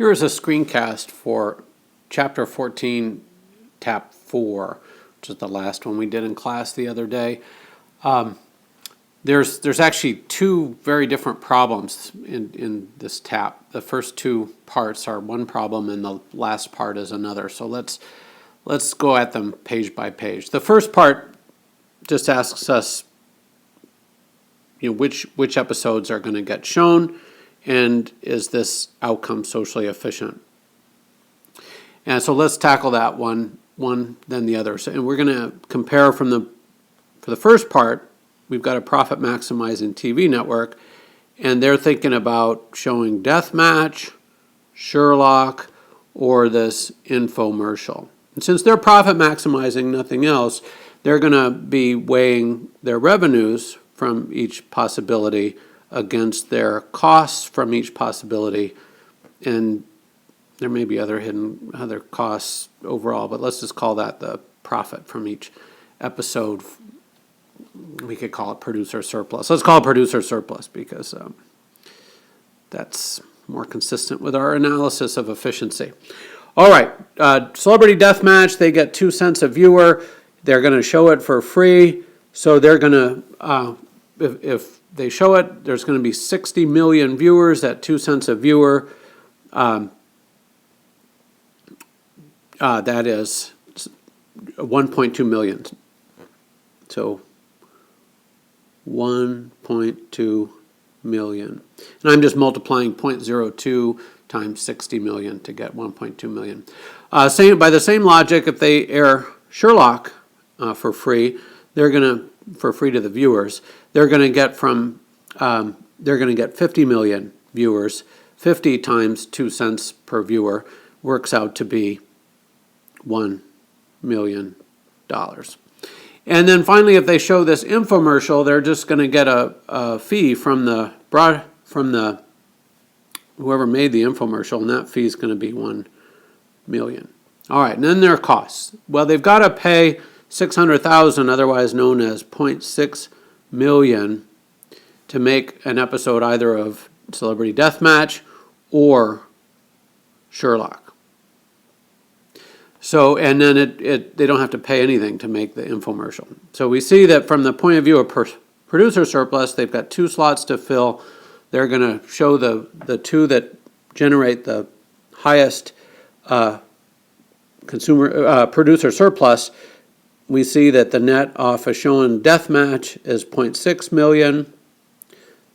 Here is a screencast for Chapter 14, Tap 4, which is the last one we did in class the other day. There's actually two very different problems in this tap. The first two parts are one problem and the last part is another. So let's go at them page by page. The first part just asks us, which episodes are going to get shown, and is this outcome socially efficient? And so let's tackle that one then the other. And we're going to compare for the first part. We've got a profit maximizing TV network, and they're thinking about showing Deathmatch, Sherlock, or this infomercial. And since they're profit maximizing nothing else, they're going to be weighing their revenues from each possibility against their costs from each possibility, and there may be other costs overall, but let's just call that the profit from each episode. We could call it producer surplus. Let's call it producer surplus because that's more consistent with our analysis of efficiency. All right, Celebrity Deathmatch, they get 2 cents a viewer. They're going to show it for free, so they're going to, if they show it, there's going to be 60 million viewers at 2 cents a viewer. That is 1.2 million. So 1.2 million. And I'm just multiplying 0.02 times 60 million to get 1.2 million. By the same logic, if they air Sherlock for free, they're going to, for free to the viewers, they're going to get 50 million viewers. 50 times 2 cents per viewer works out to be $1 million. And then finally, if they show this infomercial, they're just going to get a fee from whoever made the infomercial, and that fee is going to be $1 million. All right, and then their costs. Well, they've got to pay $600,000, otherwise known as 0.6 million, to make an episode either of Celebrity Deathmatch or Sherlock. So, and then they don't have to pay anything to make the infomercial. So we see that from the point of view of producer surplus, they've got 2 slots to fill. They're going to show the two that generate the highest producer surplus. We see that the net off of showing Deathmatch is 0.6 million.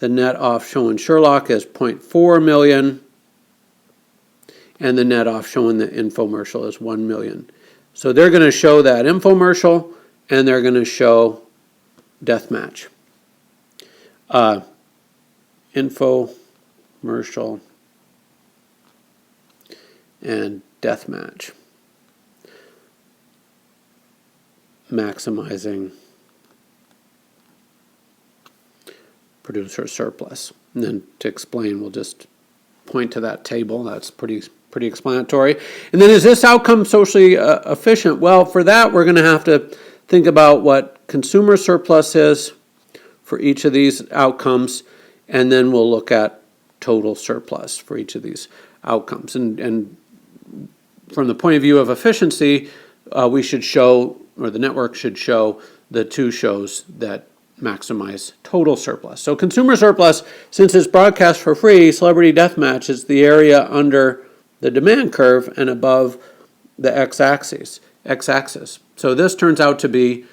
The net off showing Sherlock is 0.4 million. And the net off showing the infomercial is 1 million. So they're going to show that infomercial, and they're going to show Deathmatch. Infomercial and Deathmatch. Maximizing producer surplus. And then to explain, we'll just point to that table. That's pretty explanatory. And then, is this outcome socially efficient? Well, for that, we're going to have to think about what consumer surplus is for each of these outcomes, and then we'll look at total surplus for each of these outcomes. And from the point of view of efficiency, we should show, or the network should show, the two shows that maximize total surplus. So consumer surplus, since it's broadcast for free, Celebrity Deathmatch is the area under the demand curve and above the x-axis. So this turns out to be,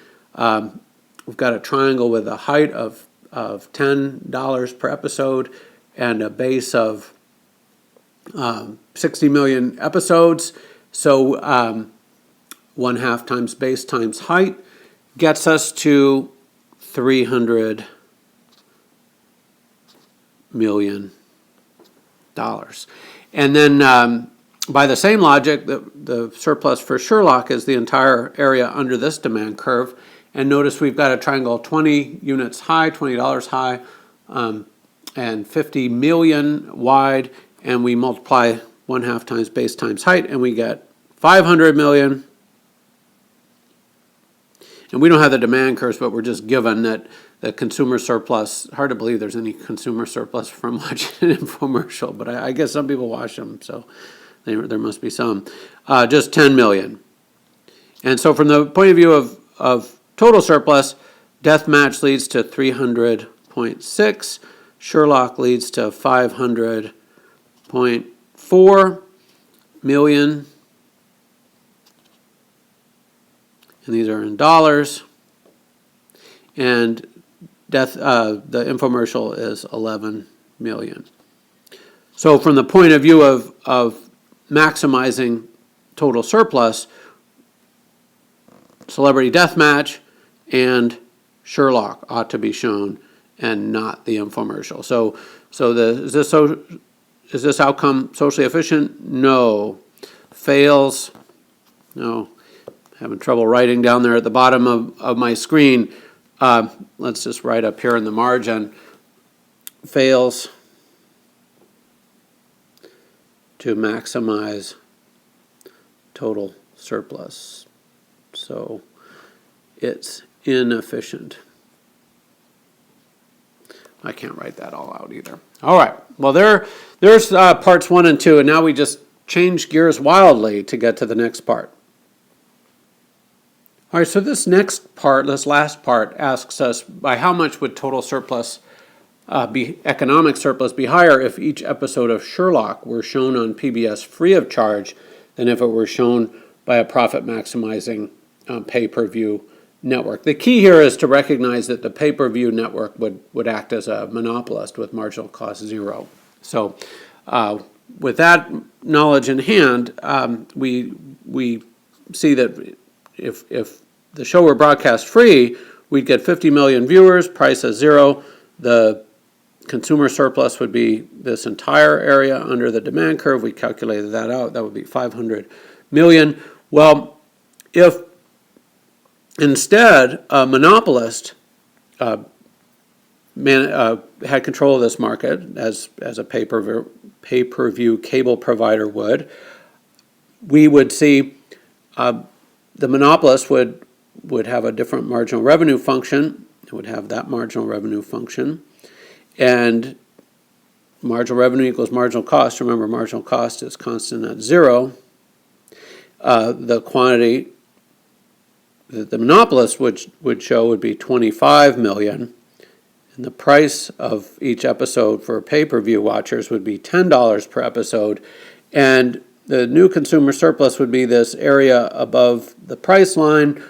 we've got a triangle with a height of $10 per episode and a base of 60 million episodes. So 1/2 times base times height gets us to $300 million. And then by the same logic, the surplus for Sherlock is the entire area under this demand curve. And notice we've got a triangle 20 units high, $20 high, and 50 million wide. And we multiply 1/2 times base times height, and we get 500 million. And we don't have the demand curves, but we're just given that the consumer surplus. Hard to believe there's any consumer surplus from watching an infomercial, but I guess some people watch them, so there must be some. Just 10 million. And so from the point of view of total surplus, Deathmatch leads to 300.6, Sherlock leads to 500.4 million, and these are in dollars, and the infomercial is 11 million. So from the point of view of maximizing total surplus, Celebrity Deathmatch and Sherlock ought to be shown and not the infomercial. So is this outcome socially efficient? No. Fails? No. Having trouble writing down there at the bottom of my screen. Let's just write up here in the margin. Fails to maximize total surplus. So it's inefficient. I can't write that all out either. All right. Well, there's parts 1 and 2, and now we just change gears wildly to get to the next part. All right, so this next part, this last part, asks us by how much would total surplus economic surplus be higher if each episode of Sherlock were shown on PBS free of charge than if it were shown by a profit-maximizing pay-per-view network. The key here is to recognize that the pay-per-view network would act as a monopolist with marginal cost 0. So with that knowledge in hand, we see that if the show were broadcast free, we'd get 50 million viewers, price as 0. The consumer surplus would be this entire area under the demand curve. We calculated that out. That would be 500 million. Well, if instead a monopolist had control of this market as a pay-per-view cable provider would, we would see the monopolist would have a different marginal revenue function. It would have that marginal revenue function. And marginal revenue equals marginal cost. Remember, marginal cost is constant at 0. The quantity that the monopolist would show would be 25 million. And the price of each episode for pay-per-view watchers would be $10 per episode. And the new consumer surplus would be this area above the price line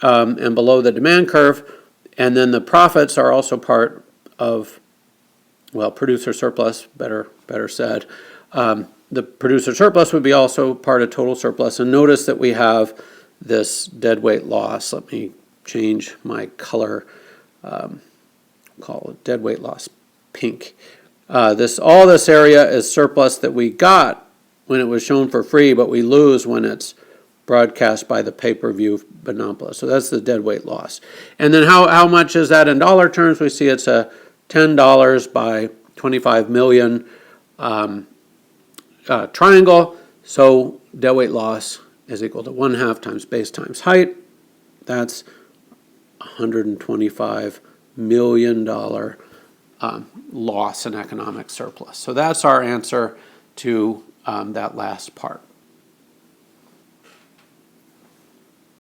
and below the demand curve. And then the profits are also part of, well, producer surplus, better said. The producer surplus would be also part of total surplus. And notice that we have this deadweight loss. Let me change my color. Call it deadweight loss pink. All this area is surplus that we got when it was shown for free, but we lose when it's broadcast by the pay-per-view monopolist. So that's the deadweight loss. And then how much is that in dollar terms? We see it's a $10 by 25 million triangle. So deadweight loss is equal to 1/2 times base times height. That's $125 million loss in economic surplus. So that's our answer to that last part.